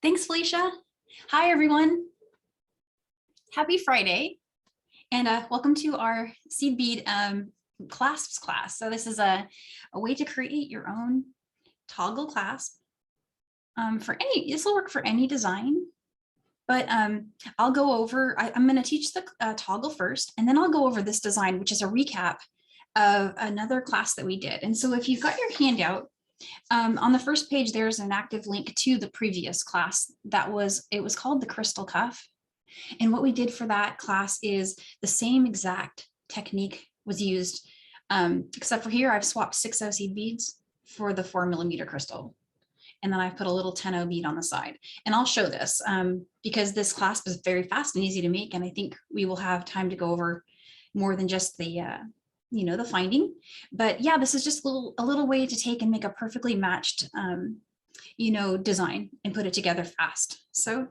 Thanks, Felicia. Hi, everyone. Happy Friday, and welcome to our seed bead clasps class. So this is a way to create your own toggle clasp this will work for any design, but I'll go over, I'm going to teach the toggle first, and then I'll go over this design, which is a recap of another class that we did. And so if you've got your handout, on the first page, there's an active link to the previous class it was called the crystal cuff. And what we did for that class is the same exact technique was used, except for here, I've swapped 6/0 seed beads for the 4mm crystal. And then I've put a little 10/0 bead on the side. And I'll show this because this clasp is very fast and easy to make. And I think we will have time to go over more than just the the finding. But yeah, this is just a little way to take and make a perfectly matched, design and put it together fast. So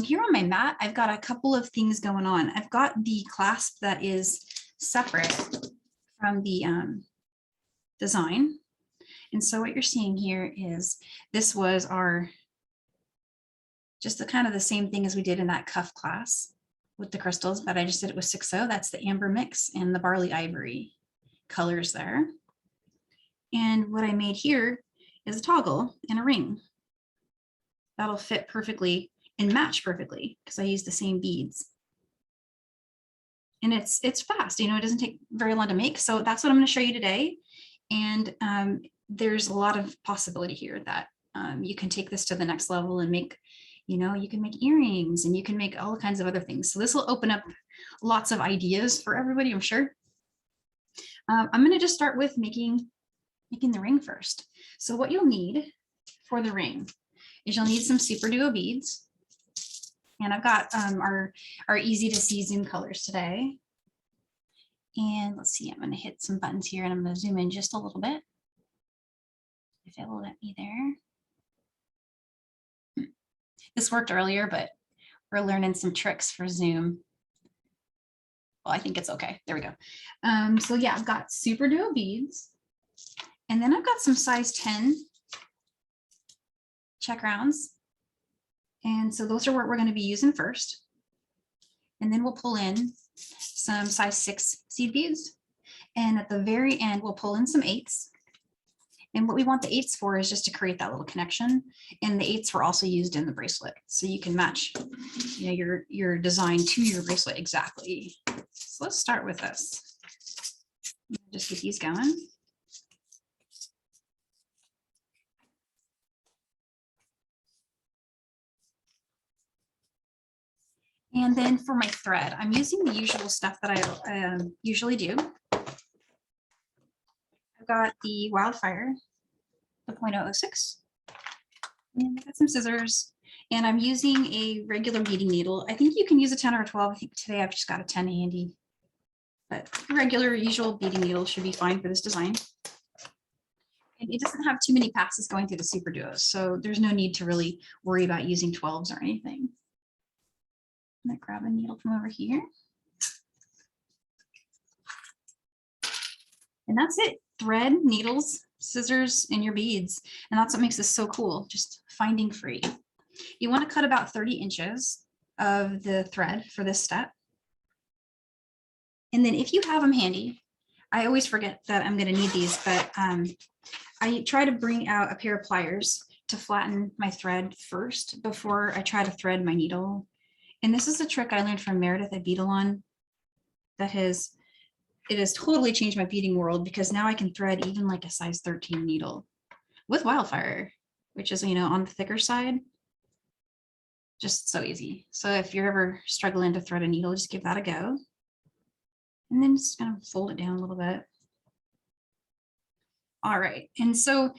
here on my mat, I've got a couple of things going on. I've got the clasp that is separate from the design. And so what you're seeing here is this was just the kind of the same thing as we did in that cuff class with the crystals, but I just did it with 6/0. That's the amber mix and the barley ivory colors there. And what I made here is a toggle and a ring. That'll fit perfectly and match perfectly because I used the same beads. And it's fast, it doesn't take very long to make. So that's what I'm going to show you today. And there's a lot of possibility here that you can take this to the next level and make, you can make earrings and you can make all kinds of other things. So this will open up lots of ideas for everybody, I'm sure. I'm going to just start with making the ring first. So what you'll need for the ring is you'll need some SuperDuo beads. And I've got our easy to see zoom colors today. And let's see, I'm going to hit some buttons here and I'm going to zoom in just a little bit, if it will let me there. This worked earlier, but we're learning some tricks for Zoom. Well, I think it's okay. There we go. So yeah, I've got SuperDuo beads, and then I've got some size 10 Czech rounds. And so those are what we're going to be using first. And then we'll pull in some size 6 seed beads. And at the very end, we'll pull in some 8s. And what we want the 8s for is just to create that little connection. And the 8s were also used in the bracelet. So you can match your design to your bracelet exactly. So let's start with this. Just get these going. And then for my thread, I'm using the usual stuff that I usually do. I've got the Wildfire, the 0.006, and I've got some scissors, and I'm using a regular beading needle. I think you can use a 10 or a 12. I think today I've just got a 10 handy, but regular usual beading needle should be fine for this design. And it doesn't have too many passes going through the SuperDuos, so there's no need to really worry about using 12s or anything. I'm gonna grab a needle from over here. And that's it. Thread, needles, scissors, and your beads. And that's what makes this so cool, just finding free. You want to cut about 30 inches of the thread for this step. And then if you have them handy, I always forget that I'm going to need these, but I try to bring out a pair of pliers to flatten my thread first before I try to thread my needle. And this is a trick I learned from Meredith at Beadalon that has totally changed my beading world, because now I can thread even like a size 13 needle with Wildfire, which is, on the thicker side. Just so easy. So if you're ever struggling to thread a needle, just give that a go. And then just kind of fold it down a little bit. All right. And so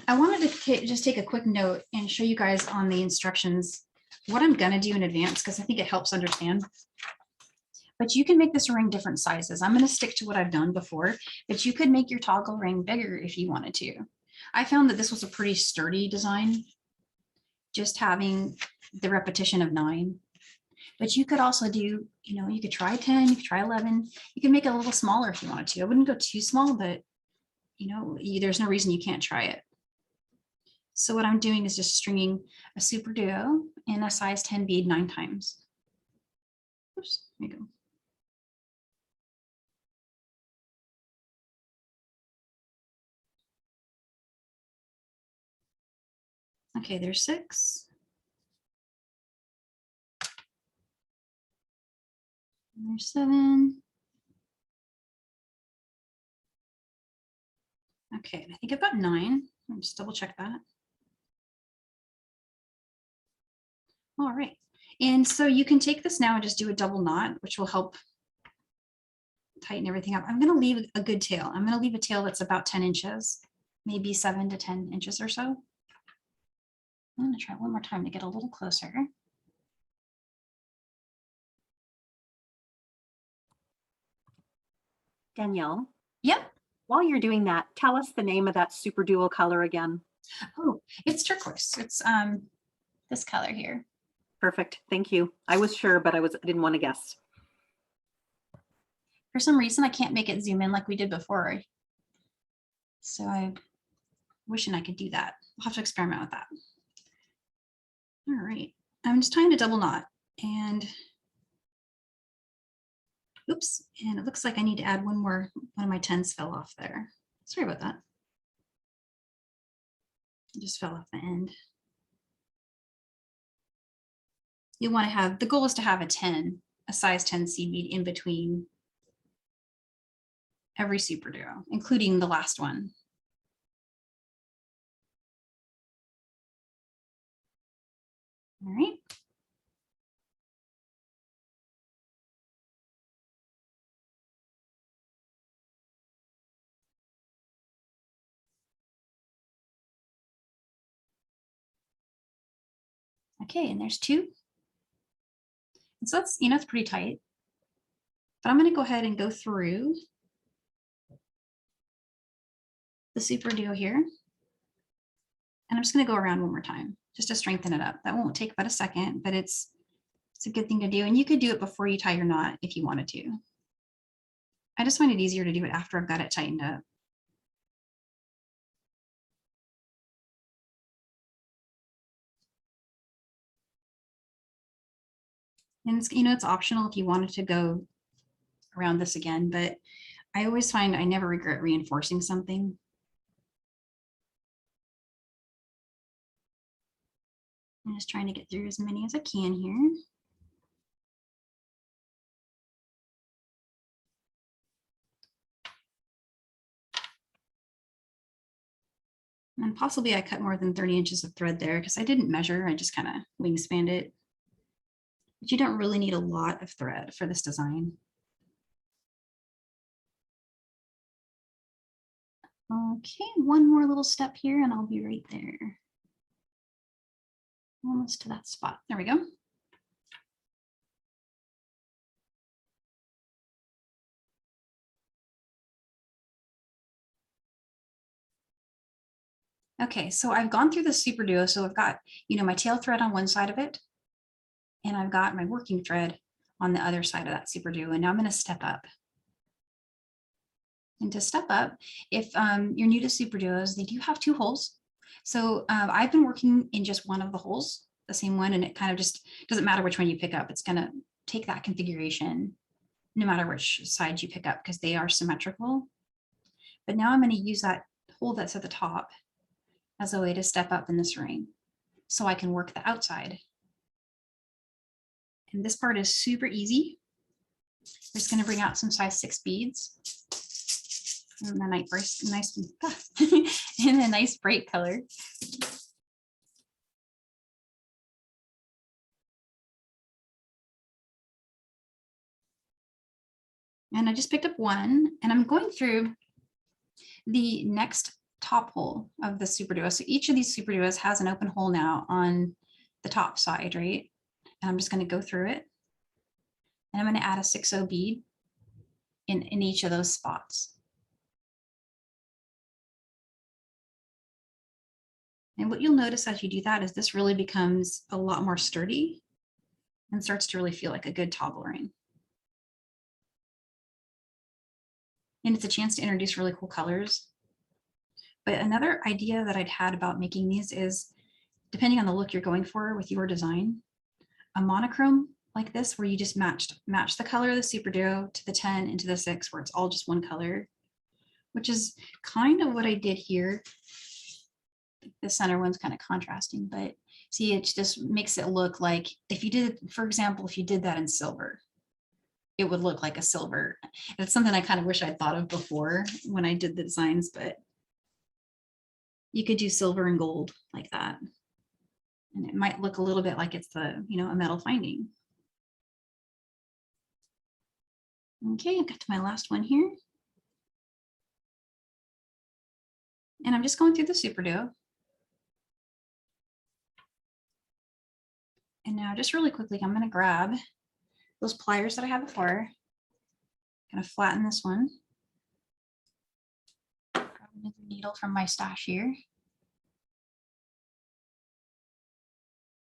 I wanted to just take a quick note and show you guys on the instructions what I'm going to do in advance, because I think it helps understand. But you can make this ring different sizes. I'm going to stick to what I've done before, but you could make your toggle ring bigger if you wanted to. I found that this was a pretty sturdy design, just having the repetition of 9. But you could also do, you could try 10, you could try 11. You can make it a little smaller if you wanted to. I wouldn't go too small, but, there's no reason you can't try it. So what I'm doing is just stringing a SuperDuo in a size 10 bead 9 times. Oops, there you go. Okay, there's 6. And there's 7. Okay, I think I've got 9. Let me just double check that. All right. And so you can take this now and just do a double knot, which will help tighten everything up. I'm going to leave a good tail. I'm going to leave a tail that's about 10 inches, maybe 7 to 10 inches or so. I'm going to try one more time to get a little closer. Danielle? Yep. While you're doing that, tell us the name of that SuperDuo color again. Oh, it's turquoise. It's this color here. Perfect. Thank you. I was sure, but I didn't want to guess. For some reason, I can't make it zoom in like we did before. So I'm wishing I could do that. I'll have to experiment with that. All right. I'm just tying a double knot and oops, and it looks like I need to add one more. One of my 10s fell off there. Sorry about that. It just fell off the end. You want to have, the goal is to have a size 10 seed bead in between every SuperDuo, including the last one. All right. Okay, and there's 2. And so that's, it's pretty tight. But I'm going to go ahead and go through the SuperDuo here. And I'm just going to go around one more time just to strengthen it up. That won't take but a second, but it's a good thing to do. And you could do it before you tie your knot if you wanted to. I just find it easier to do it after I've got it tightened up. And it's, it's optional if you wanted to go around this again, but I always find I never regret reinforcing something. I'm just trying to get through as many as I can here. And possibly I cut more than 30 inches of thread there because I didn't measure, I just kind of wingspanned it. But you don't really need a lot of thread for this design. Okay, one more little step here and I'll be right there. Almost to that spot. There we go. Okay, so I've gone through the SuperDuo. So I've got, my tail thread on one side of it, and I've got my working thread on the other side of that SuperDuo. And now I'm going to step up. And to step up, if you're new to SuperDuos, they do have 2 holes. So I've been working in just one of the holes, the same one, and it kind of just doesn't matter which one you pick up. It's going to take that configuration no matter which side you pick up because they are symmetrical. But now I'm going to use that hole that's at the top as a way to step up in this ring so I can work the outside. And this part is super easy. We're just going to bring out some size 6 beads. And a nice in a nice bright color. And I just picked up one, and I'm going through the next top hole of the SuperDuo. So each of these SuperDuos has an open hole now on the top side, right? And I'm just going to go through it. And I'm going to add a 6/0 bead in each of those spots. And what you'll notice as you do that is this really becomes a lot more sturdy and starts to really feel like a good toggle ring. And it's a chance to introduce really cool colors. But another idea that I'd had about making these is, depending on the look you're going for with your design, a monochrome like this, where you just match the color of the SuperDuo to the 10 and to the 6, where it's all just one color, which is kind of what I did here. The center one's kind of contrasting, but see, it just makes it look like, if you did, for example, if you did that in silver, it would look like a silver. It's something I kind of wish I'd thought of before when I did the designs, but you could do silver and gold like that. And it might look a little bit like it's the, a metal finding. Okay, I've got to my last one here. And I'm just going through the SuperDuo. And now just really quickly, I'm going to grab those pliers that I had before. I'm going to flatten this one. Grab another needle from my stash here.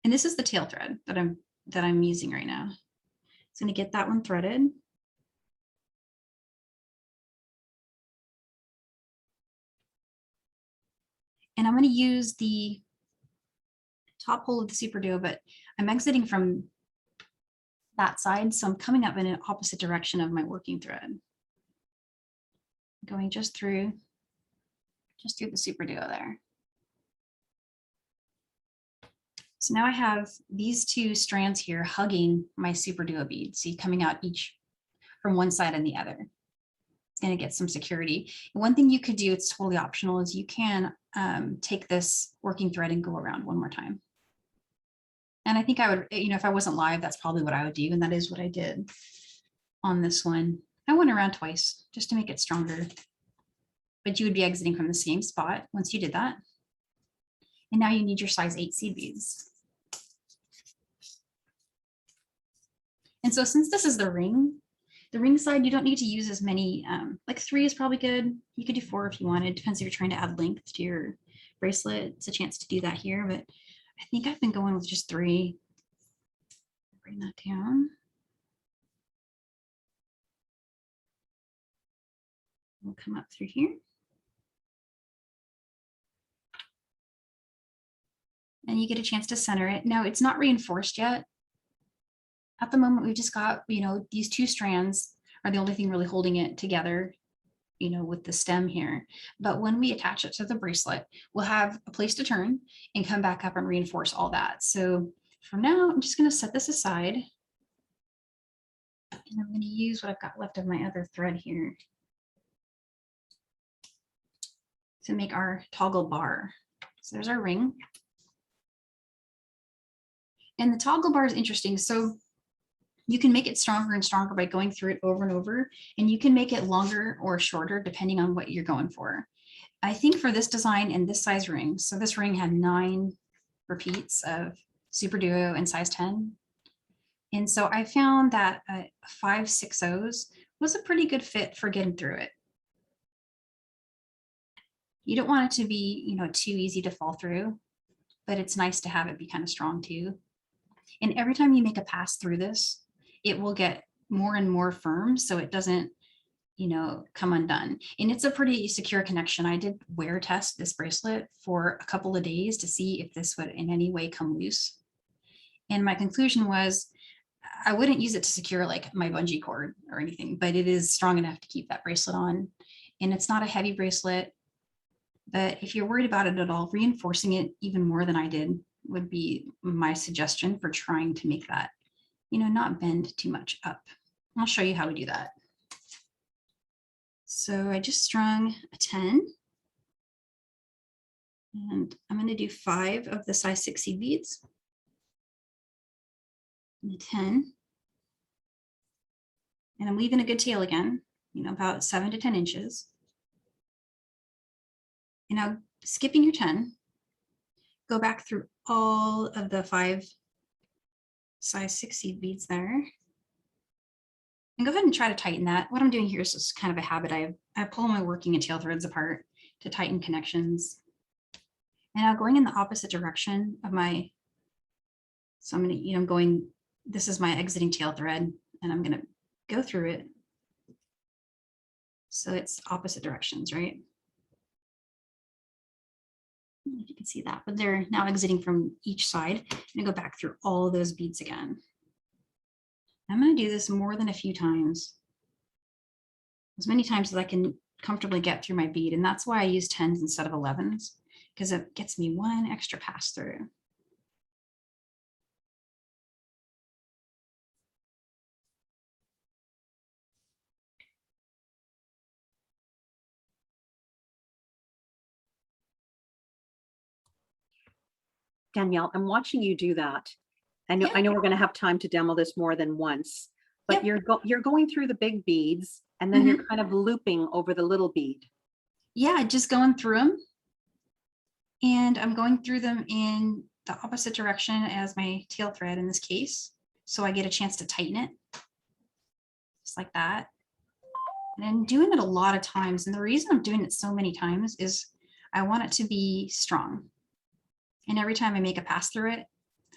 And this is the tail thread that I'm using right now. It's going to get that one threaded. And I'm going to use the top hole of the SuperDuo, but I'm exiting from that side, so I'm coming up in an opposite direction of my working thread. Going just through the SuperDuo there. So now I have these two strands here hugging my SuperDuo bead. See, coming out each from one side and the other. It's going to get some security. And one thing you could do, it's totally optional, is you can take this working thread and go around one more time. And I think I would, if I wasn't live, that's probably what I would do. And that is what I did on this one. I went around twice just to make it stronger. But you would be exiting from the same spot once you did that. And now you need your size 8 seed beads. And so since this is the ring side, you don't need to use as many, like 3 is probably good. You could do 4 if you wanted. Depends if you're trying to add length to your bracelet. It's a chance to do that here, but I think I've been going with just 3. Bring that down. We'll come up through here. And you get a chance to center it. Now it's not reinforced yet. At the moment, we've just got, these 2 strands are the only thing really holding it together, with the stem here. But when we attach it to the bracelet, we'll have a place to turn and come back up and reinforce all that. So for now, I'm just going to set this aside. And I'm going to use what I've got left of my other thread here to make our toggle bar. So there's our ring. And the toggle bar is interesting. So you can make it stronger and stronger by going through it over and over, and you can make it longer or shorter depending on what you're going for. I think for this design and this size ring, so this ring had 9 repeats of SuperDuo and size 10. And so I found that 5/6 was a pretty good fit for getting through it. You don't want it to be, too easy to fall through, but it's nice to have it be kind of strong too. And every time you make a pass through this, it will get more and more firm so it doesn't, come undone. And it's a pretty secure connection. I did wear test this bracelet for a couple of days to see if this would in any way come loose. And my conclusion was I wouldn't use it to secure like my bungee cord or anything, but it is strong enough to keep that bracelet on. And it's not a heavy bracelet, but if you're worried about it at all, reinforcing it even more than I did would be my suggestion for trying to make that, not bend too much up. I'll show you how we do that. So I just strung a 10. And I'm going to do 5 of the size 6 seed beads. And a 10. And I'm leaving a good tail again, about 7 to 10 inches. And now skipping your 10, go back through all of the 5 size 6 seed beads there. And go ahead and try to tighten that. What I'm doing here is just kind of a habit. I pull my working and tail threads apart to tighten connections. And now going in the opposite direction of my, so I'm going to, I'm going, this is my exiting tail thread, and I'm going to go through it. So it's opposite directions, right? I don't know if you can see that, but they're now exiting from each side. I'm gonna go back through all of those beads again. I'm gonna do this more than a few times, as many times as I can comfortably get through my bead. And that's why I use 10s instead of 11s, because it gets me one extra pass through. Danielle, I'm watching you do that. I know Yeah. we're going to have time to demo this more than once, but Yep. you're going through the big beads and then you're kind of looping over the little bead. Yeah, just going through them. And I'm going through them in the opposite direction as my tail thread in this case. So I get a chance to tighten it, just like that. And I'm doing it a lot of times. And the reason I'm doing it so many times is I want it to be strong. And every time I make a pass through it,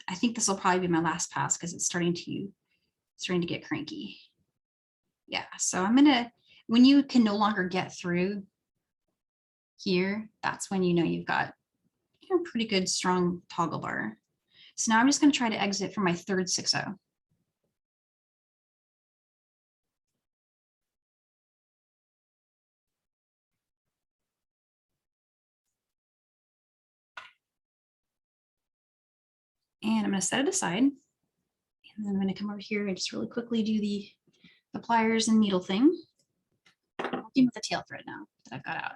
I think this will probably be my last pass because it's starting to get cranky. Yeah, so I'm gonna, when you can no longer get through here, that's when you know you've got a pretty good strong toggle bar. So now I'm just gonna try to exit from my third 6-0. And I'm gonna set it aside. And then I'm gonna come over here and just really quickly do the pliers and needle thing. Working with the tail thread now that I've got out.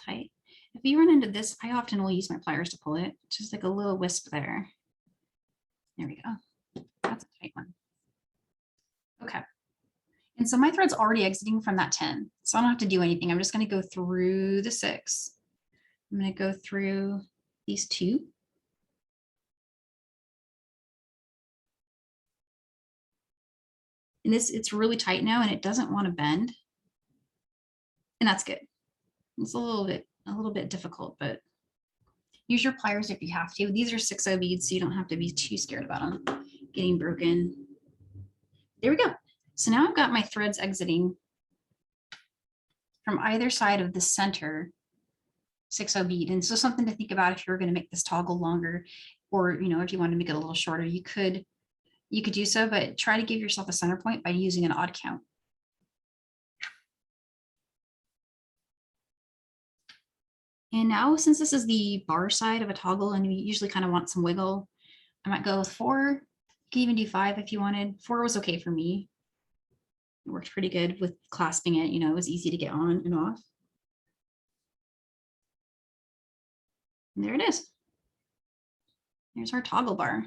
Tight. If you run into this, I often will use my pliers to pull it, just like a little wisp there. There we go. That's a tight one. Okay. And so my thread's already exiting from that 10. So I don't have to do anything. I'm just going to go through the 6. I'm going to go through these 2. And it's really tight now and it doesn't want to bend. And that's good. It's a little bit difficult, but use your pliers if you have to. These are 6-0 beads, so you don't have to be too scared about them getting broken. There we go. So now I've got my threads exiting from either side of the center 6-0 bead. And so something to think about if you're going to make this toggle longer, or if you want to make it a little shorter, you could do so, but try to give yourself a center point by using an odd count. And now, since this is the bar side of a toggle and you usually kind of want some wiggle, I might go with 4. You can even do 5 if you wanted. 4 was okay for me. It worked pretty good with clasping it. It was easy to get on and off. And there it is. There's our toggle bar.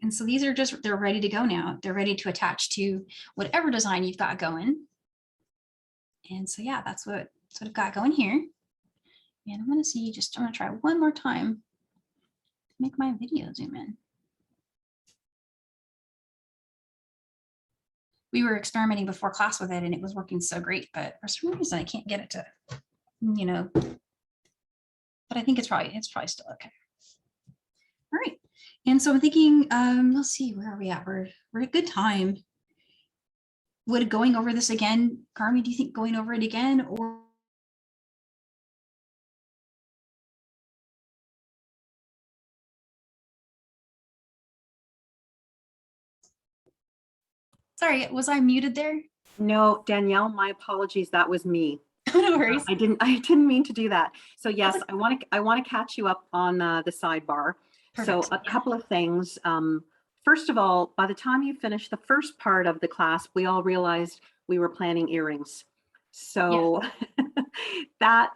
And so these are they're ready to go now. They're ready to attach to whatever design you've got going. And so, yeah, that's what I've got going here. And I'm going to try one more time to make my video zoom in. We were experimenting before class with it and it was working so great, but for some reason I can't get it to, but I think it's probably still okay. All right. And so I'm thinking, let's see, where are we at? We're at a good time. Would going over this again, Carmi, do you think going over it again, or? Sorry, was I muted there? No, Danielle, my apologies. That was me. No worries. I didn't mean to do that. So yes, I want to catch you up on the sidebar. Perfect. So a couple of things. First of all, by the time you finish the first part of the class, we all realized we were planning earrings. So yes. That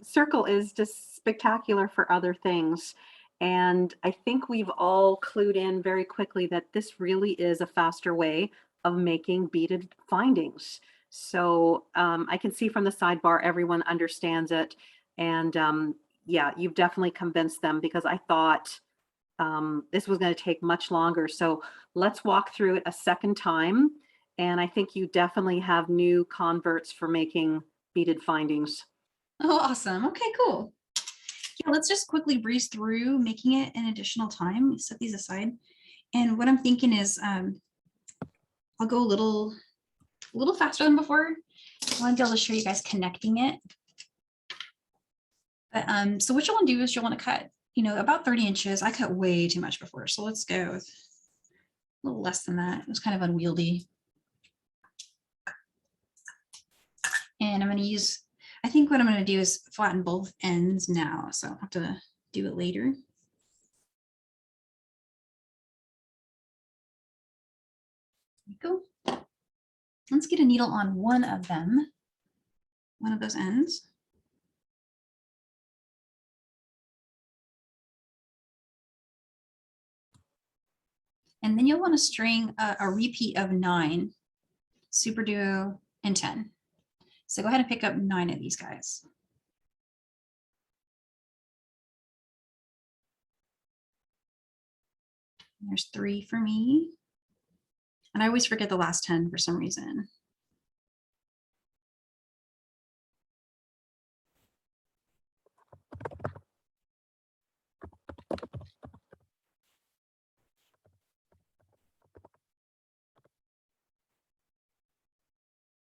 circle is just spectacular for other things. And I think we've all clued in very quickly that this really is a faster way of making beaded findings. So I can see from the sidebar, everyone understands it. And yeah, you've definitely convinced them, because I thought this was going to take much longer. So let's walk through it a second time. And I think you definitely have new converts for making beaded findings. Oh, awesome. Okay, cool. Yeah, let's just quickly breeze through making it an additional time. Set these aside. And what I'm thinking is I'll go a little faster than before. I want to be able to show you guys connecting it. But, so what you'll want to do is you'll want to cut, about 30 inches. I cut way too much before. So let's go with a little less than that. It was kind of unwieldy. And I'm going to use, I think what I'm going to do is flatten both ends now. So I'll have to do it later. There we go. Let's get a needle on one of them, one of those ends. And then you'll want to string a repeat of 9, SuperDuo, and 10. So go ahead and pick up 9 of these guys. And there's 3 for me. And I always forget the last 10 for some reason.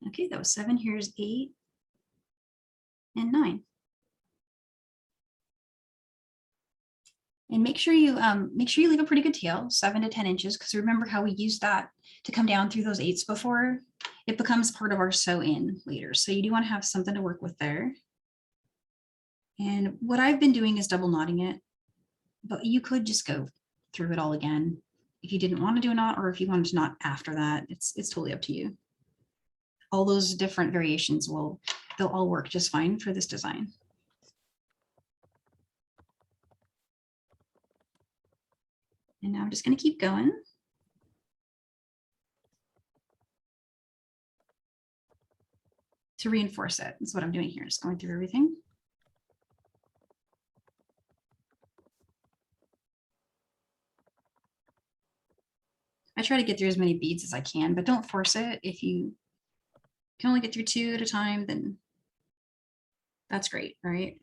Okay, that was 7. Here's 8 and 9. And make sure you leave a pretty good tail, 7 to 10 inches, because remember how we used that to come down through those 8s before. It becomes part of our sew in later. So you do want to have something to work with there. And what I've been doing is double knotting it, but you could just go through it all again if you didn't want to do a knot, or if you wanted to knot after that. It's totally up to you. All those different variations they'll all work just fine for this design. And now I'm just going to keep going. To reinforce it. That's what I'm doing here, just going through everything. I try to get through as many beads as I can, but don't force it. If you can only get through 2 at a time, then that's great, right?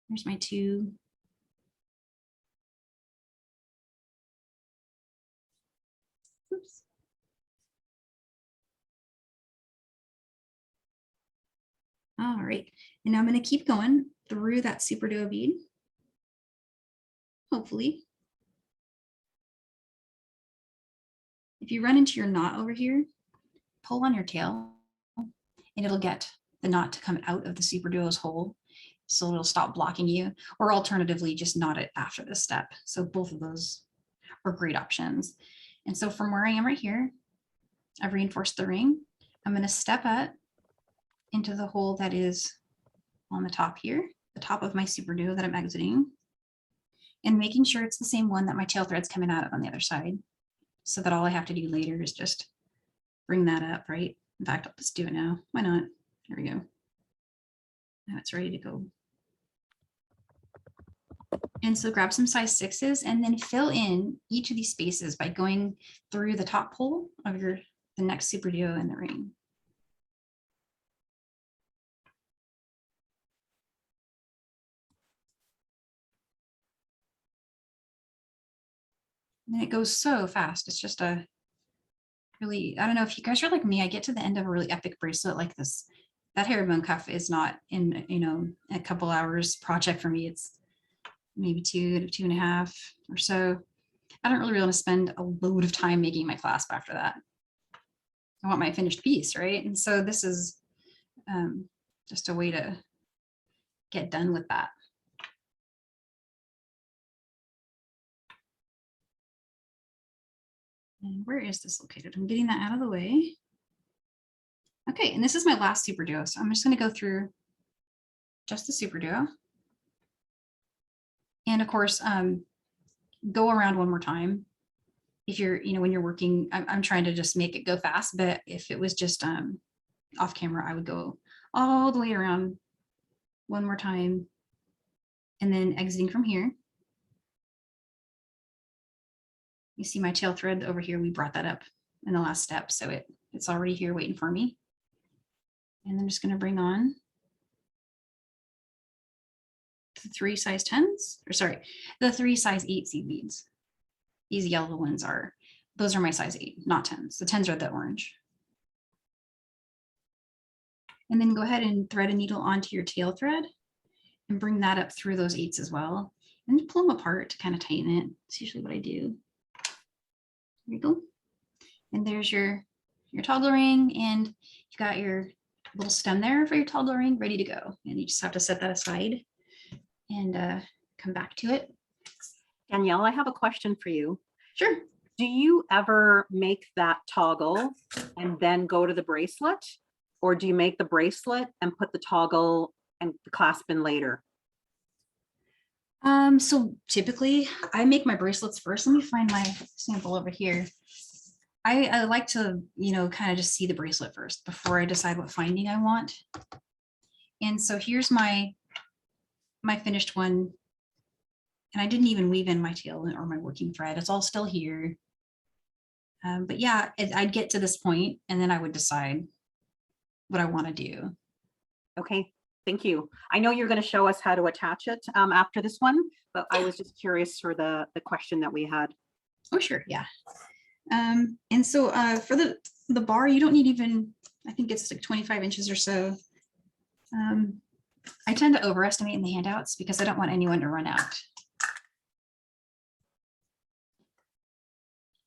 Here's my 2. Oops. All right, and now I'm going to keep going through that SuperDuo bead. Hopefully. If you run into your knot over here, pull on your tail and it'll get the knot to come out of the SuperDuo's hole. So it'll stop blocking you, or alternatively, just knot it after this step. So both of those are great options. And so from where I am right here, I've reinforced the ring. I'm going to step up into the hole that is on the top here, the top of my SuperDuo that I'm exiting, and making sure it's the same one that my tail thread's coming out of on the other side, so that all I have to do later is just bring that up, right? In fact, I'll just do it now. Why not? There we go. Now it's ready to go. And so grab some size 6s and then fill in each of these spaces by going through the top hole of the next SuperDuo in the ring. And it goes so fast. It's just a really, I don't know if you guys are like me, I get to the end of a really epic bracelet like this. That herringbone cuff is not in, a couple hours project for me. It's maybe 2 to 2.5 or so. I don't really want to spend a load of time making my clasp after that. I want my finished piece, right? And so this is just a way to get done with that. And where is this located? I'm getting that out of the way. Okay, and this is my last SuperDuo. So I'm just going to go through just the SuperDuo. And of course, go around one more time. If you're, when you're working, I'm trying to just make it go fast, but if it was just off camera, I would go all the way around one more time and then exiting from here. You see my tail thread over here. We brought that up in the last step. So it's already here waiting for me. And I'm just going to bring on the 3 size 10s, or sorry, the 3 size 8 seed beads. These yellow ones are, those are my size 8, not 10s. The 10s are the orange. And then go ahead and thread a needle onto your tail thread and bring that up through those 8s as well. And you pull them apart to kind of tighten it. That's usually what I do. There you go. And there's your toggle ring, and you've got your little stem there for your toggle ring ready to go. And you just have to set that aside and come back to it. Danielle, I have a question for you. Sure. Do you ever make that toggle and then go to the bracelet? Or do you make the bracelet and put the toggle and the clasp in later? So typically I make my bracelets first. Let me find my sample over here. I like to, kind of just see the bracelet first before I decide what finding I want. And so here's my finished one. And I didn't even weave in my tail or my working thread. It's all still here. But yeah, I'd get to this point and then I would decide what I want to do. Okay, thank you. I know you're going to show us how to attach it after this one, but I was just curious for the question that we had. Oh, sure, yeah. And so for the bar, you don't need even, I think it's like 25 inches or so. I tend to overestimate in the handouts because I don't want anyone to run out.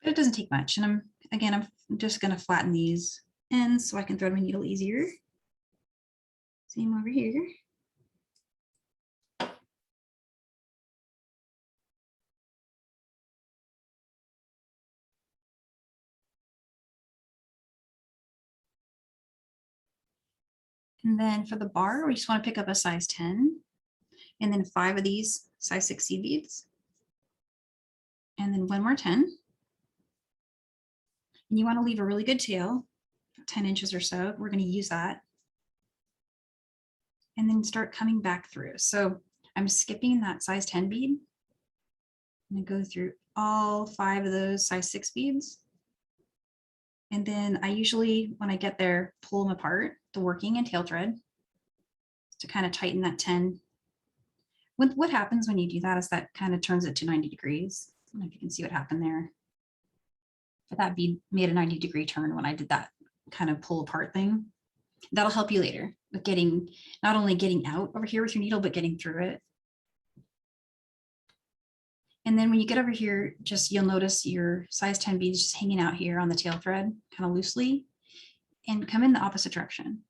But it doesn't take much. And I'm just going to flatten these ends so I can thread my needle easier. Same over here. And then for the bar, we just want to pick up a size 10 and then 5 of these size 6 seed beads. And then 1 more 10. And you want to leave a really good tail, 10 inches or so. We're going to use that. And then start coming back through. So I'm skipping that size 10 bead. I'm going to go through all 5 of those size 6 beads. And then I usually, when I get there, pull them apart, the working and tail thread, to kind of tighten that 10. What happens when you do that is that kind of turns it to 90 degrees. I don't know if you can see what happened there. But that bead made a 90-degree turn when I did that kind of pull apart thing. That'll help you later with getting, not only getting out over here with your needle, but getting through it. And then when you get over here, you'll notice your size 10 beads just hanging out here on the tail thread, kind of loosely, and come in the opposite direction.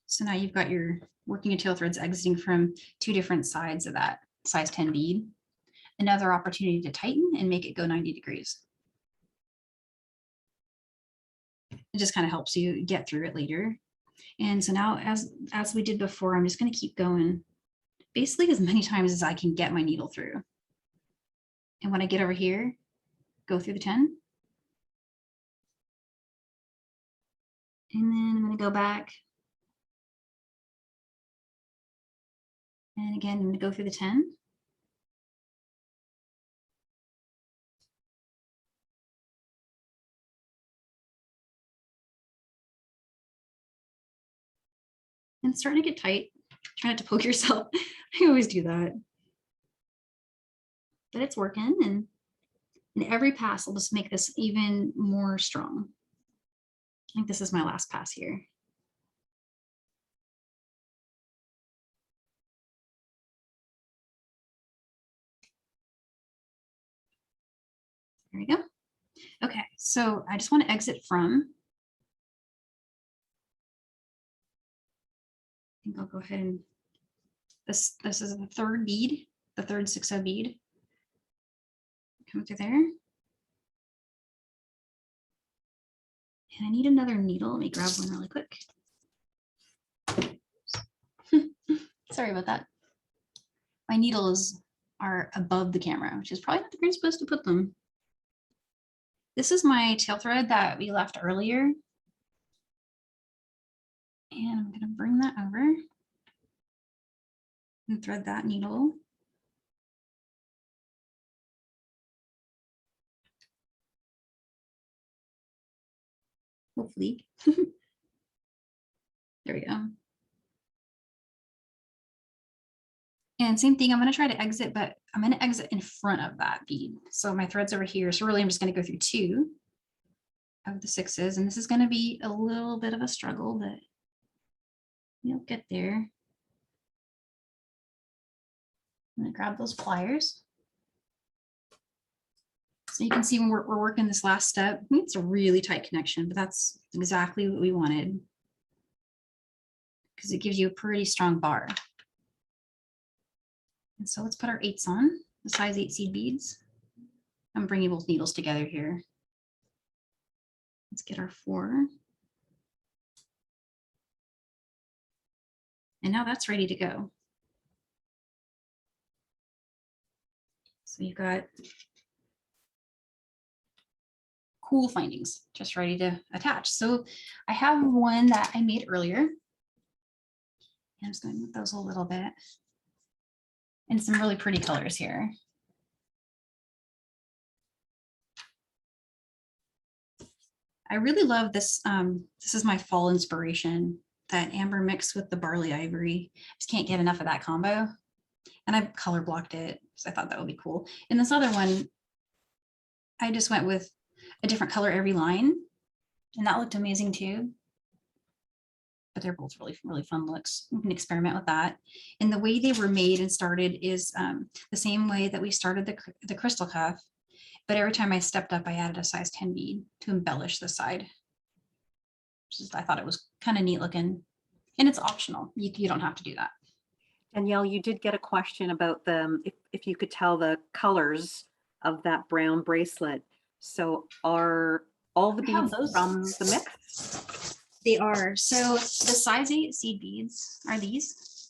So now you've got your working and tail threads exiting from 2 different sides of that size 10 bead. Another opportunity to tighten and make it go 90 degrees. It just kind of helps you get through it later. And so now, as we did before, I'm just going to keep going basically as many times as I can get my needle through. And when I get over here, go through the 10. And then I'm going to go back. And again, I'm going to go through the 10. And it's starting to get tight. Try not to poke yourself. I always do that. But it's working, and in every pass, I'll just make this even more strong. I think this is my last pass here. There we go. Okay, so I just want to exit from. I think I'll go ahead and this is the 3rd bead, the 3rd 6/0 bead. Come through there. And I need another needle. Let me grab one really quick. Sorry about that. My needles are above the camera, which is probably not the greatest place to put them. This is my tail thread that we left earlier. And I'm going to bring that over and thread that needle. Hopefully. There we go. And same thing, I'm going to try to exit, but I'm going to exit in front of that bead. So my thread's over here. So really, I'm just going to go through 2 of the 6s. And this is going to be a little bit of a struggle, but we'll get there. I'm going to grab those pliers. So you can see when we're working this last step, it's a really tight connection, but that's exactly what we wanted because it gives you a pretty strong bar. And so let's put our 8s on, the size 8 seed beads. I'm bringing both needles together here. Let's get our 4. And now that's ready to go. So you've got cool findings just ready to attach. So I have one that I made earlier. And I'm just going to move those a little bit. And some really pretty colors here. I really love this. This is my fall inspiration, that amber mixed with the barley ivory. Just can't get enough of that combo. And I color blocked it, so I thought that would be cool. And this other one, I just went with a different color every line, and that looked amazing too. But they're both really, really fun looks. You can experiment with that. And the way they were made and started is the same way that we started the crystal cuff. But every time I stepped up, I added a size 10 bead to embellish the side. I thought it was kind of neat looking, and it's optional. You don't have to do that. Danielle, you did get a question about if you could tell the colors of that brown bracelet. So are all the beads from the mix? They are. So the size 8 seed beads are these.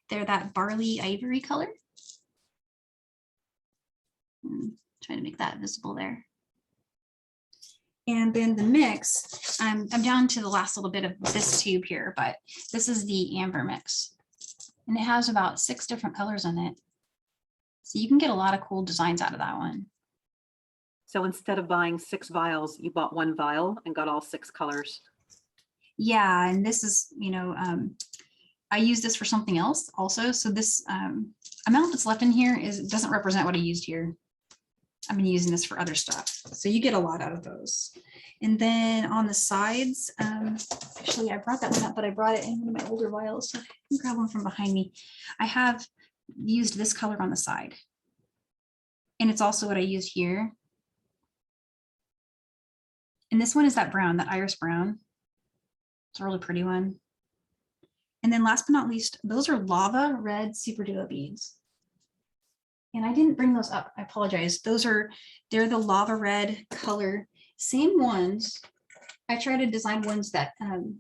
They're that barley ivory color. Trying to make that visible there. And then the mix, I'm down to the last little bit of this tube here, but this is the amber mix. And it has about 6 different colors in it. So you can get a lot of cool designs out of that one. So instead of buying 6 vials, you bought 1 vial and got all 6 colors. Yeah, and this is, I use this for something else also. So this amount that's left in here doesn't represent what I used here. I've been using this for other stuff. So you get a lot out of those. And then on the sides, actually I brought that one up, but I brought it in one of my older vials. So I can grab one from behind me. I have used this color on the side. And it's also what I used here. And this one is that brown, that iris brown. It's a really pretty one. And then last but not least, those are lava red SuperDuo beads. And I didn't bring those up. I apologize. They're the lava red color, same ones. I try to design ones that, kind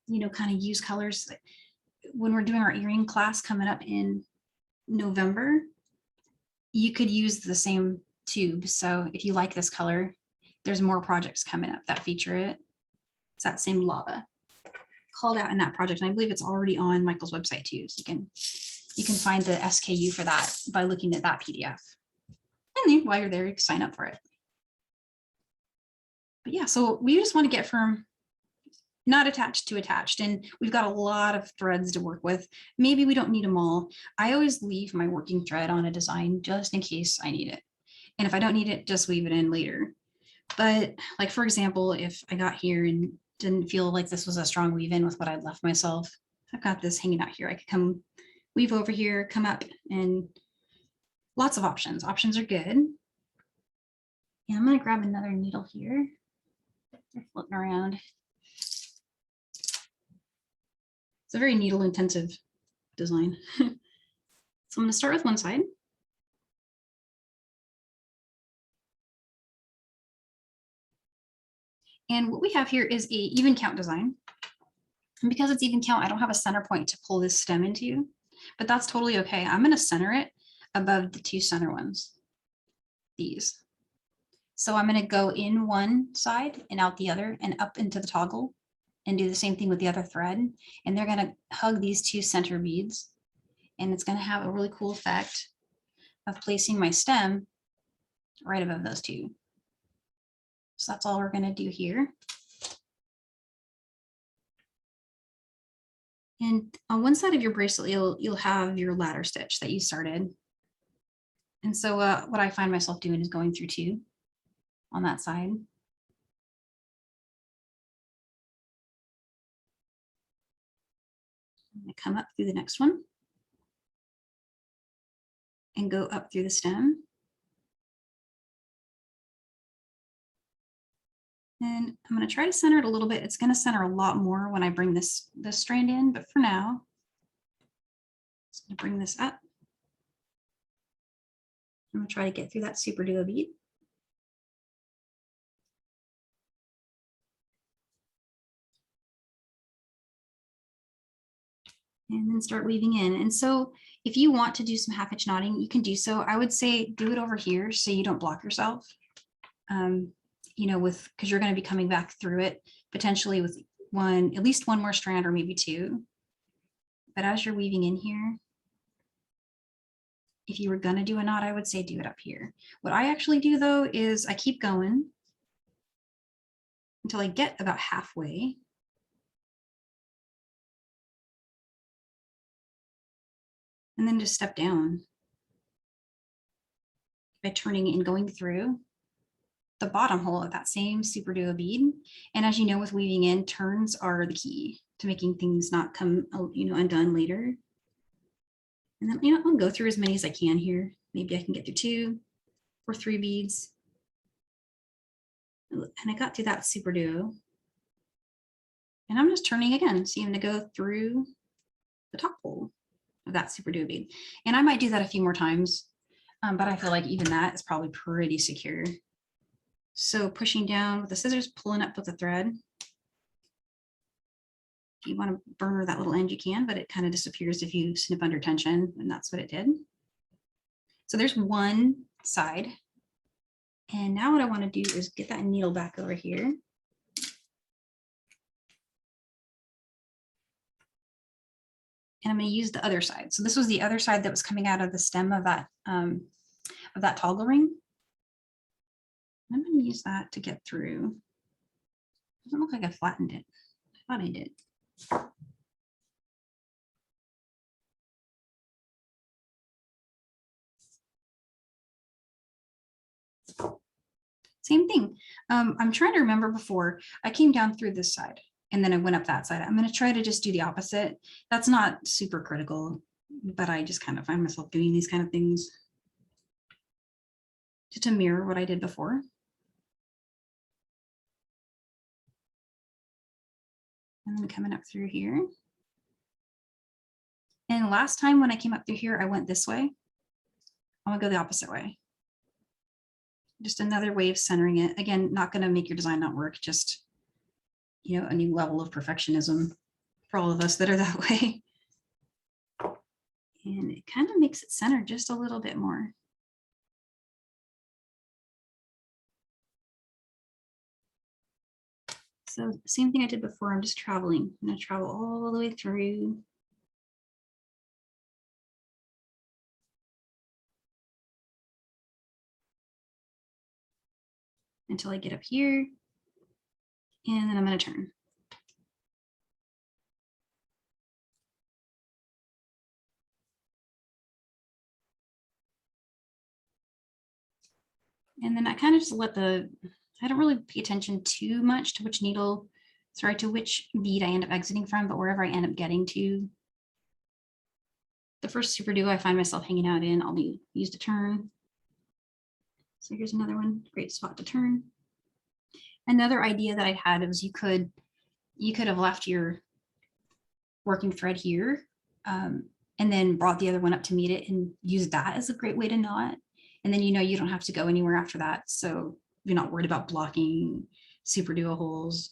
of use colors. When we're doing our earring class coming up in November, you could use the same tube. So if you like this color, there's more projects coming up that feature it. It's that same lava called out in that project. And I believe it's already on Michael's website too. So you can find the SKU for that by looking at that PDF. And then while you're there, you can sign up for it. But yeah, so we just want to get from not attached to attached. And we've got a lot of threads to work with. Maybe we don't need them all. I always leave my working thread on a design just in case I need it. And if I don't need it, just weave it in later. But like, for example, if I got here and didn't feel like this was a strong weave in with what I'd left myself, I've got this hanging out here. I could come weave over here, come up, and lots of options. Options are good. And I'm going to grab another needle here. They're floating around. It's a very needle intensive design. So I'm going to start with one side. And what we have here is a even count design. And because it's even count, I don't have a center point to pull this stem into, but that's totally okay. I'm going to center it above the 2 center ones, these. So I'm going to go in one side and out the other and up into the toggle and do the same thing with the other thread. And they're going to hug these 2 center beads. And it's going to have a really cool effect of placing my stem right above those 2. So that's all we're going to do here. And on one side of your bracelet, you'll have your ladder stitch that you started. And so what I find myself doing is going through 2 on that side. I'm going to come up through the next one and go up through the stem. And I'm going to try to center it a little bit. It's going to center a lot more when I bring this strand in, but for now, I'm just going to bring this up. I'm going to try to get through that SuperDuo bead. And then start weaving in. And so if you want to do some half hitch knotting, you can do so. I would say do it over here so you don't block yourself. You know, because you're going to be coming back through it potentially with at least one more strand or maybe 2. But as you're weaving in here, if you were going to do a knot, I would say do it up here. What I actually do though is I keep going until I get about halfway. And then just step down by turning and going through the bottom hole of that same SuperDuo bead. And as you know, with weaving in, turns are the key to making things not come, you know, undone later. And then, you know, I'll go through as many as I can here. Maybe I can get through 2 or 3 beads. And I got through that SuperDuo. And I'm just turning again. So I'm going to go through the top hole of that SuperDuo bead. And I might do that a few more times, but I feel like even that is probably pretty secure. So pushing down with the scissors, pulling up with the thread. If you want to burn that little end, you can, but it kind of disappears if you snip under tension, and that's what it did. So there's one side. And now what I want to do is get that needle back over here. And I'm going to use the other side. So this was the other side that was coming out of the stem of that toggle ring. I'm going to use that to get through. Doesn't look like I flattened it. I thought I did. Same thing. I'm trying to remember before I came down through this side and then I went up that side. I'm going to try to just do the opposite. That's not super critical, but I just kind of find myself doing these kind of things just to mirror what I did before. And then coming up through here. And last time when I came up through here, I went this way. I'm gonna go the opposite way. Just another way of centering it. Again, not gonna make your design not work, just, you know, a new level of perfectionism for all of us that are that way. And it kind of makes it center just a little bit more. So same thing I did before, I'm just traveling. I'm gonna travel all the way through. Until I get up here. And then I'm gonna turn. And then I kind of just let I don't really pay attention too much to which needle, sorry, to which bead I end up exiting from, but wherever I end up getting to. The first SuperDuo I find myself hanging out in, I'll be used to turn. So here's another one, great spot to turn. Another idea that I had was you could have left your working thread here and then brought the other one up to meet it and use that as a great way to knot. And then, you know, you don't have to go anywhere after that. So you're not worried about blocking SuperDuo holes.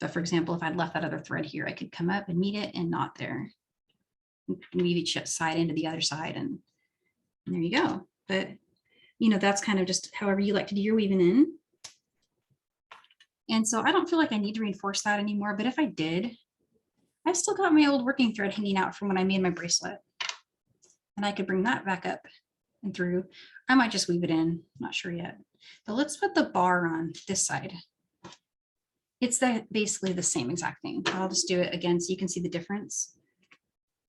But for example, if I'd left that other thread here, I could come up and meet it and knot there. Weave each side into the other side and there you go. But, you know, that's kind of just however you like to do your weaving in. And so I don't feel like I need to reinforce that anymore. But if I did, I've still got my old working thread hanging out from when I made my bracelet. And I could bring that back up and through. I might just weave it in, not sure yet. But let's put the bar on this side. It's basically the same exact thing. I'll just do it again so you can see the difference.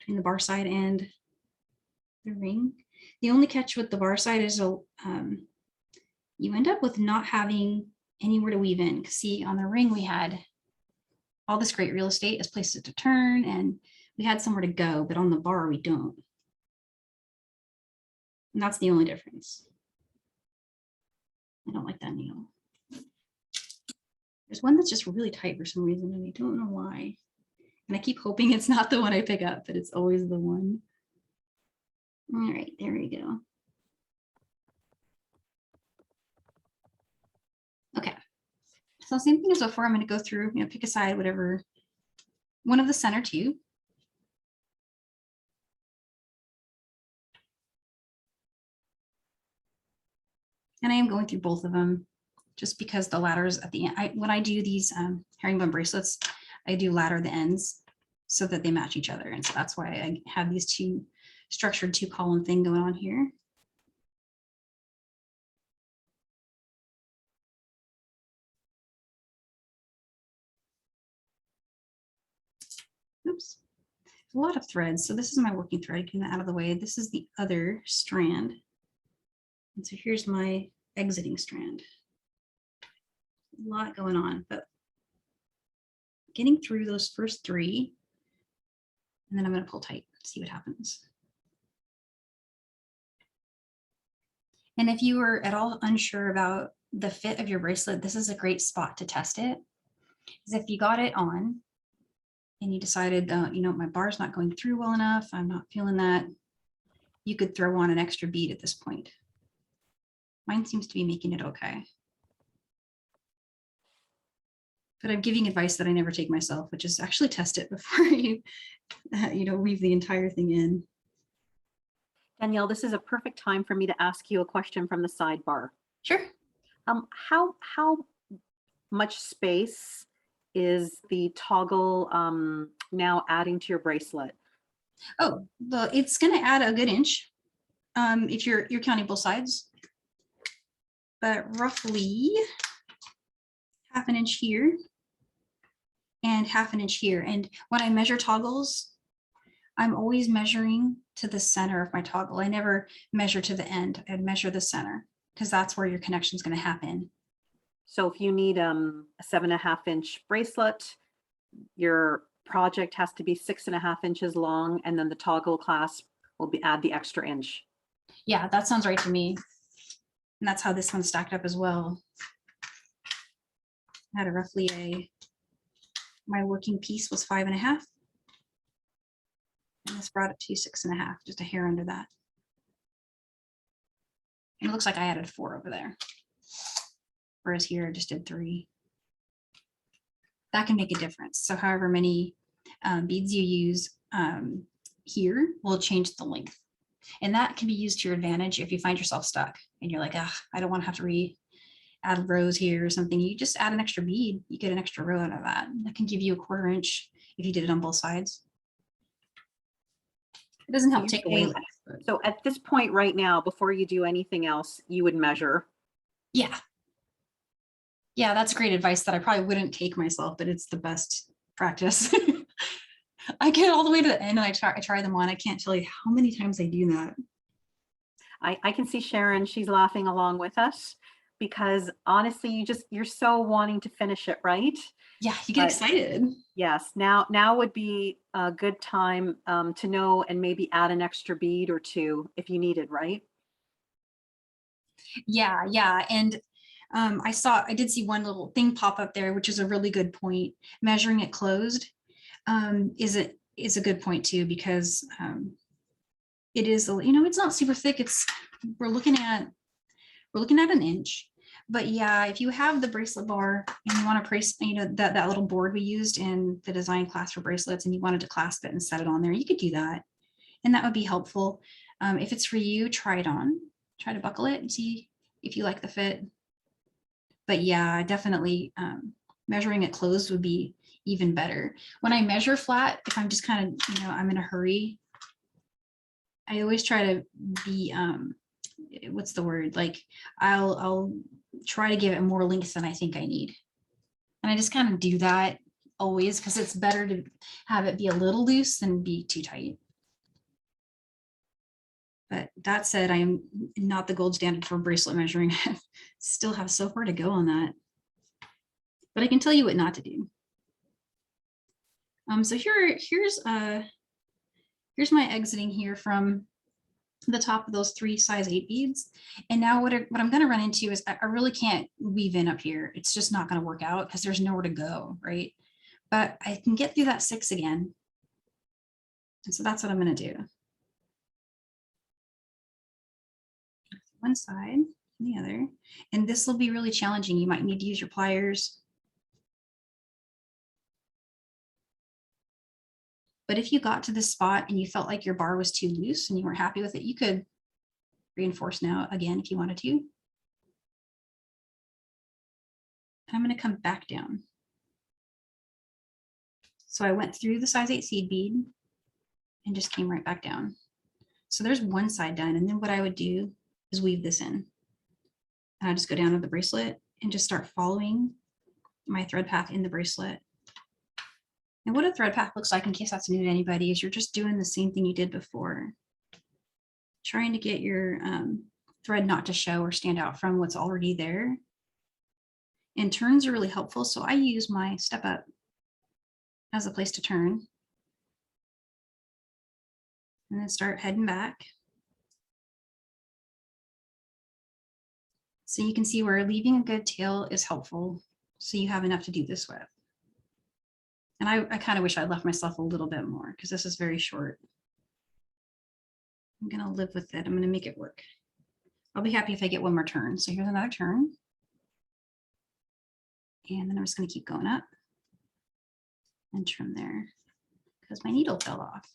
between the bar side and the ring. The only catch with the bar side is you end up with not having anywhere to weave in. See, on the ring we had all this great real estate as places to turn, and we had somewhere to go, but on the bar we don't. And that's the only difference. I don't like that needle. There's one that's just really tight for some reason, and I don't know why. And I keep hoping it's not the one I pick up, but it's always the one. All right, there we go. Okay, so same thing as before. I'm going to go through, pick a side, whatever, one of the center two. And I am going through both of them just because the ladders at the end, when I do these herringbone bracelets, I do ladder the ends so that they match each other. And so that's why I have these two structured 2-column thing going on here. Oops, a lot of threads. So this is my working thread, getting that out of the way. This is the other strand. And so here's my exiting strand. A lot going on, but getting through those first 3, and then I'm going to pull tight, see what happens. And if you were at all unsure about the fit of your bracelet, this is a great spot to test it. Because if you got it on and you decided, my bar's not going through well enough, I'm not feeling that, you could throw on an extra bead at this point. Mine seems to be making it okay. But I'm giving advice that I never take myself, which is actually test it before you, weave the entire thing in. Danielle, this is a perfect time for me to ask you a question from the sidebar. Sure. How much space is the toggle now adding to your bracelet? Oh, well, it's going to add a good inch if you're counting both sides, but roughly half an inch here and half an inch here. And when I measure toggles, I'm always measuring to the center of my toggle. I never measure to the end. I measure the center because that's where your connection is going to happen. So if you need a 7.5 inch bracelet, your project has to be 6.5 inches long, and then the toggle clasp will add the extra inch. Yeah, that sounds right to me. And that's how this one's stacked up as well. I had my working piece was 5.5. And this brought it to 6.5, just a hair under that. And it looks like I added 4 over there. Whereas here I just did 3. That can make a difference. So however many beads you use here will change the length. And that can be used to your advantage if you find yourself stuck and you're like, I don't want to have to add rows here or something. You just add an extra bead, you get an extra row out of that. That can give you a 1/4 inch if you did it on both sides. It doesn't help take away. So at this point right now, before you do anything else, you would measure. Yeah. Yeah, that's great advice that I probably wouldn't take myself, but it's the best practice. I get all the way to the end and I try them on. I can't tell you how many times I do that. I can see Sharon, she's laughing along with us because honestly, you're so wanting to finish it, right? Yeah, you get excited. Yes, now would be a good time to know and maybe add an extra bead or 2 if you needed, right? Yeah. And I did see one little thing pop up there, which is a really good point. Measuring it closed is a good point too, because it is, it's not super thick. We're looking at an inch. But yeah, if you have the bracelet bar and you want to place, that little board we used in the design class for bracelets, and you wanted to clasp it and set it on there, you could do that. And that would be helpful. If it's for you, try it on, try to buckle it and see if you like the fit. But yeah, definitely measuring it closed would be even better. When I measure flat, if I'm just kind of, I'm in a hurry, I always try to be, what's the word? Like I'll try to give it more length than I think I need. And I just kind of do that always because it's better to have it be a little loose than be too tight. But that said, I am not the gold standard for bracelet measuring. I still have so far to go on that. But I can tell you what not to do. So here's my exiting here from the top of those 3 size 8 beads. And now what I'm going to run into is I really can't weave in up here. It's just not going to work out because there's nowhere to go, right? But I can get through that 6 again. And so that's what I'm going to do. One side and the other. And this will be really challenging. You might need to use your pliers. But if you got to this spot and you felt like your bar was too loose and you weren't happy with it, you could reinforce now again if you wanted to. I'm going to come back down. So I went through the size 8 seed bead and just came right back down. So there's one side done. And then what I would do is weave this in. And I just go down to the bracelet and just start following my thread path in the bracelet. And what a thread path looks like, in case that's new to anybody, is you're just doing the same thing you did before. Trying to get your thread not to show or stand out from what's already there. And turns are really helpful. So I use my step up as a place to turn. And then start heading back. So you can see where leaving a good tail is helpful. So you have enough to do this with. And I kind of wish I left myself a little bit more because this is very short. I'm going to live with it. I'm going to make it work. I'll be happy if I get one more turn. So here's another turn. And then I'm just going to keep going up and trim there because my needle fell off.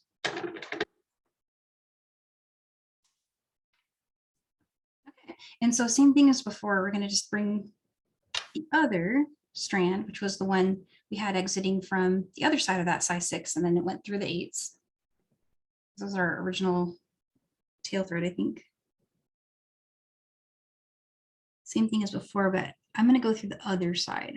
Okay. And so same thing as before, we're going to just bring the other strand, which was the one we had exiting from the other side of that size 6, and then it went through the 8s. This is our original tail thread, I think. Same thing as before, but I'm going to go through the other side.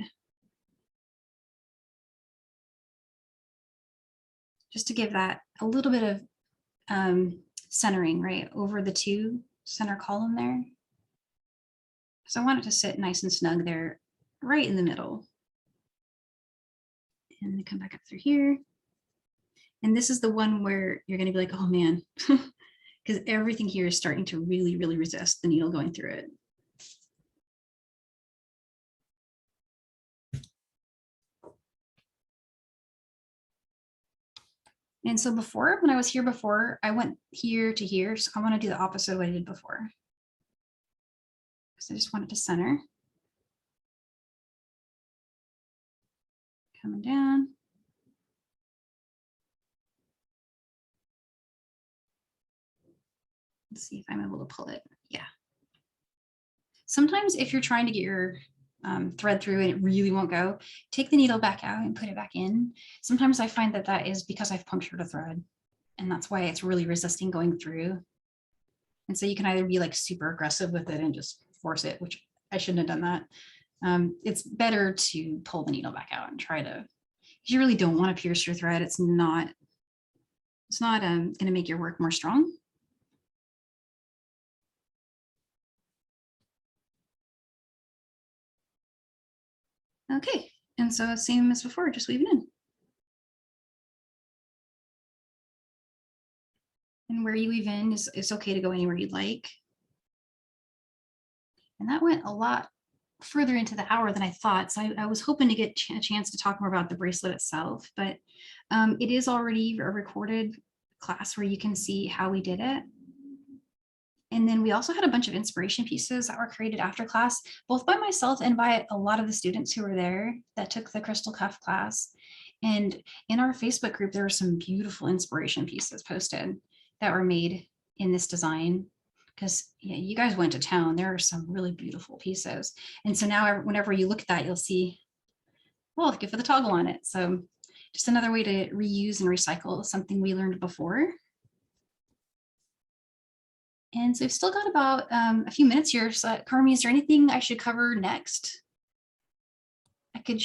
Just to give that a little bit of centering, right, over the 2 center column there. So I want it to sit nice and snug there, right in the middle. And then come back up through here. And this is the one where you're going to be like, oh man, because everything here is starting to really, really resist the needle going through it. And so before, when I was here before, I went here to here. So I want to do the opposite of what I did before. Because I just want it to center. Coming down. Let's see if I'm able to pull it. Yeah. Sometimes if you're trying to get your thread through and it really won't go, take the needle back out and put it back in. Sometimes I find that that is because I've punctured a thread, and that's why it's really resisting going through. And so you can either be like super aggressive with it and just force it, which I shouldn't have done that. It's better to pull the needle back out and try to, you really don't want to pierce your thread. It's not going to make your work more strong. Okay, and so same as before, just weaving in. And where you weave in is it's okay to go anywhere you'd like. And that went a lot further into the hour than I thought. So I was hoping to get a chance to talk more about the bracelet itself, but it is already a recorded class where you can see how we did it. And then we also had a bunch of inspiration pieces that were created after class, both by myself and by a lot of the students who were there that took the crystal cuff class. And in our Facebook group, there were some beautiful inspiration pieces posted that were made in this design, because yeah, you guys went to town. There are some really beautiful pieces. And so now whenever you look at that, you'll see, well, give it the toggle on it. So just another way to reuse and recycle something we learned before. And so we've still got about a few minutes here. So Carmi, is there anything I should cover next? I could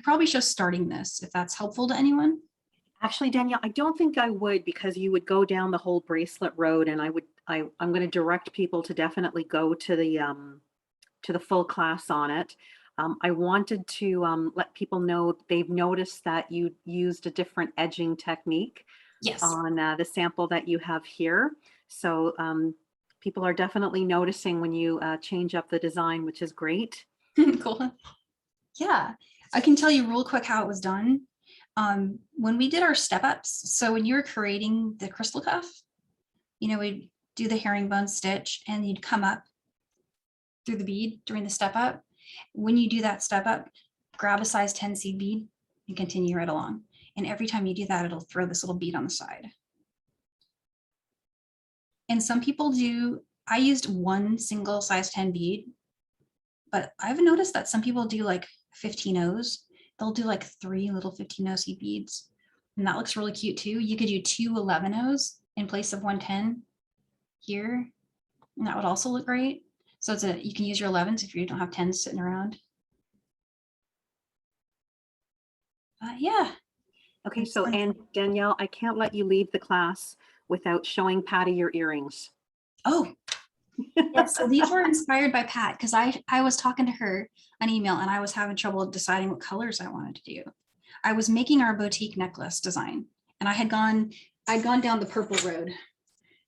probably show starting this if that's helpful to anyone. Actually, Danielle, I don't think I would, because you would go down the whole bracelet road, and I'm going to direct people to definitely go to the full class on it. I wanted to let people know they've noticed that you used a different edging technique Yes. on the sample that you have here. So people are definitely noticing when you change up the design, which is great. Cool. Yeah, I can tell you real quick how it was done. When we did our step ups, so when you were creating the crystal cuff, we'd do the herringbone stitch and you'd come up through the bead during the step up. When you do that step up, grab a size 10 seed bead and continue right along. And every time you do that, it'll throw this little bead on the side. And some people do, I used one single size 10 bead, but I've noticed that some people do like 15 O's. They'll do like 3 little 15 O seed beads. And that looks really cute too. You could do 2 11 O's in place of 110 here. And that would also look great. So you can use your 11s if you don't have 10s sitting around. Yeah. Okay, so and Danielle, I can't let you leave the class without showing Patty your earrings. Oh, yes. So these were inspired by Pat because I was talking to her on email and I was having trouble deciding what colors I wanted to do. I was making our boutique necklace design and I'd gone down the purple road and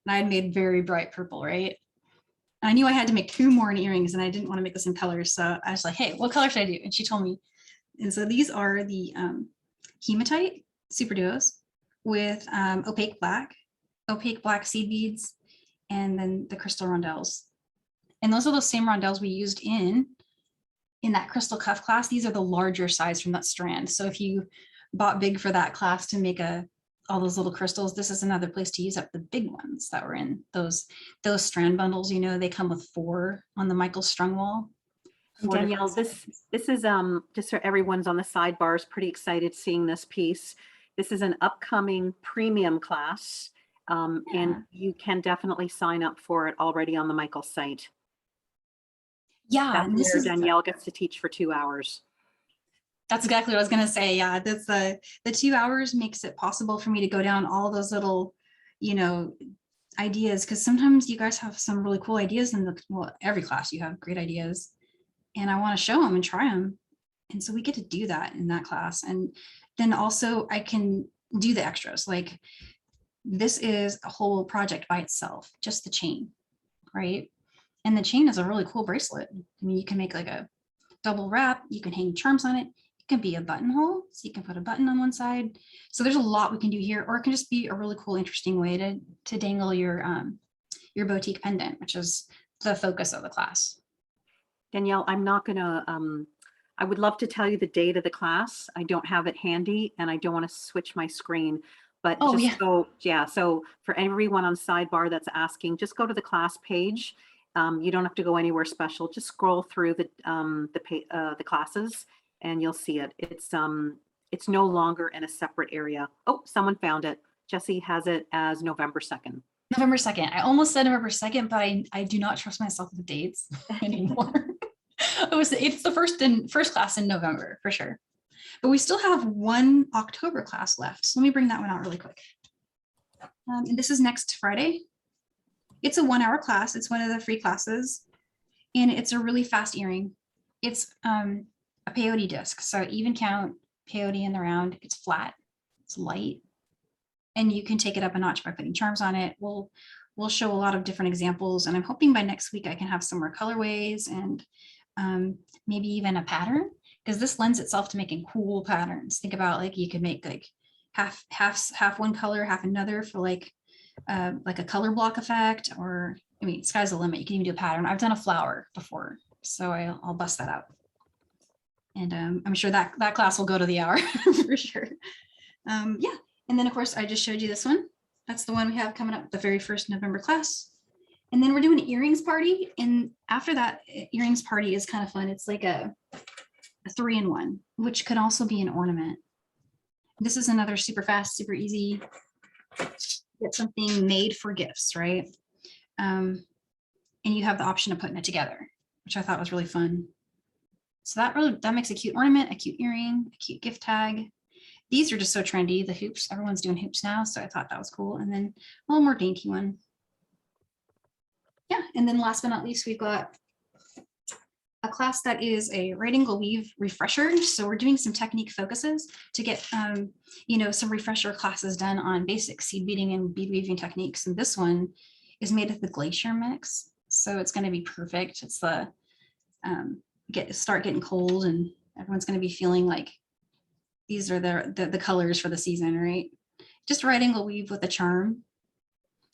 I had made very bright purple, right? I knew I had to make 2 more in earrings and I didn't want to make the same colors. So I was like, hey, what color should I do? And she told me. And so these are the hematite SuperDuos with opaque black seed beads, and then the crystal rondelles. And those are the same rondelles we used in that crystal cuff class. These are the larger size from that strand. So if you bought big for that class to make all those little crystals, this is another place to use up the big ones that were in those strand bundles. They come with 4 on the Michael Strung wall. Danielle, this is just so everyone's on the sidebars pretty excited seeing this piece. This is an upcoming premium class, and you can definitely sign up for it already on the Michael site. Yeah, that's and this where is Danielle gets to teach for 2 hours. That's exactly what I was going to say. Yeah, that's the 2 hours makes it possible for me to go down all those little, ideas, because sometimes you guys have some really cool ideas in every class you have great ideas, and I want to show them and try them. And so we get to do that in that class. And then also I can do the extras. Like this is a whole project by itself, just the chain, right? And the chain is a really cool bracelet. I mean, you can make like a double wrap, you can hang charms on it. It can be a buttonhole, so you can put a button on one side. So there's a lot we can do here, or it can just be a really cool, interesting way to dangle your boutique pendant, which is the focus of the class. Danielle, I'm not gonna, I would love to tell you the date of the class. I don't have it handy and I don't want to switch my screen, but so for everyone on sidebar that's asking, just go to the class page. You don't have to go anywhere special. Just scroll through the classes and you'll see it. It's no longer in a separate area. Oh, someone found it. Jessie has it as November 2nd. November 2nd. I almost said November 2nd, but I do not trust myself with dates anymore. It's the first class in November for sure. But we still have 1 October class left. So let me bring that one out really quick. And this is next Friday. It's a 1-hour class. It's one of the free classes. And it's a really fast earring. It's a peyote disc. So even count peyote in the round. It's flat. It's light. And you can take it up a notch by putting charms on it. We'll show a lot of different examples. And I'm hoping by next week I can have some more colorways and maybe even a pattern, because this lends itself to making cool patterns. Think about like you could make like half one color, half another for like a color block effect, or I mean, sky's the limit. You can even do a pattern. I've done a flower before, so I'll bust that out. And I'm sure that class will go to the hour for sure. Yeah. And then of course I just showed you this one. That's the one we have coming up, the very first November class. And then we're doing an earrings party. And after that, earrings party is kind of fun. It's like a 3-in-1, which could also be an ornament. This is another super fast, super easy, get something made for gifts, right? And you have the option of putting it together, which I thought was really fun. So that makes a cute ornament, a cute earring, a cute gift tag. These are just so trendy, the hoops. Everyone's doing hoops now, so I thought that was cool. And then a little more dainty one. Yeah, and then last but not least, we've got a class that is a right angle weave refresher. So we're doing some technique focuses to get, some refresher classes done on basic seed beading and bead weaving techniques. And this one is made with the glacier mix. So it's going to be perfect. It's the start getting cold and everyone's going to be feeling like these are the colors for the season, right? Just right angle weave with a charm.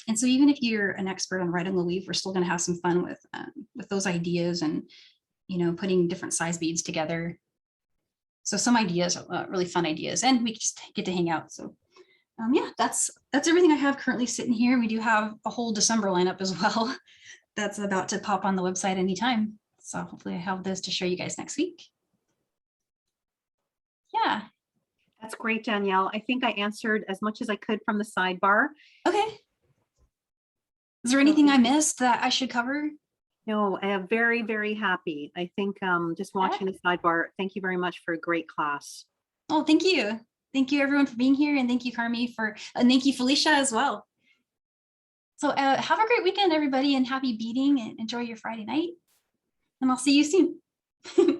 And so even if you're an expert on right angle weave, we're still going to have some fun with those ideas and putting different size beads together. So some ideas, really fun ideas, and we just get to hang out. So yeah, that's everything I have currently sitting here. We do have a whole December lineup as well. That's about to pop on the website anytime. So hopefully I have those to show you guys next week. Yeah. That's great, Danielle. I think I answered as much as I could from the sidebar. Okay. Is there anything I missed that I should cover? No, I am very, very happy. I think just watching the sidebar, thank you very much for a great class. Oh, thank you. Thank you everyone for being here. And thank you, Carmi, and thank you, Felicia, as well. So have a great weekend, everybody, and happy beading and enjoy your Friday night. And I'll see you soon. Bye.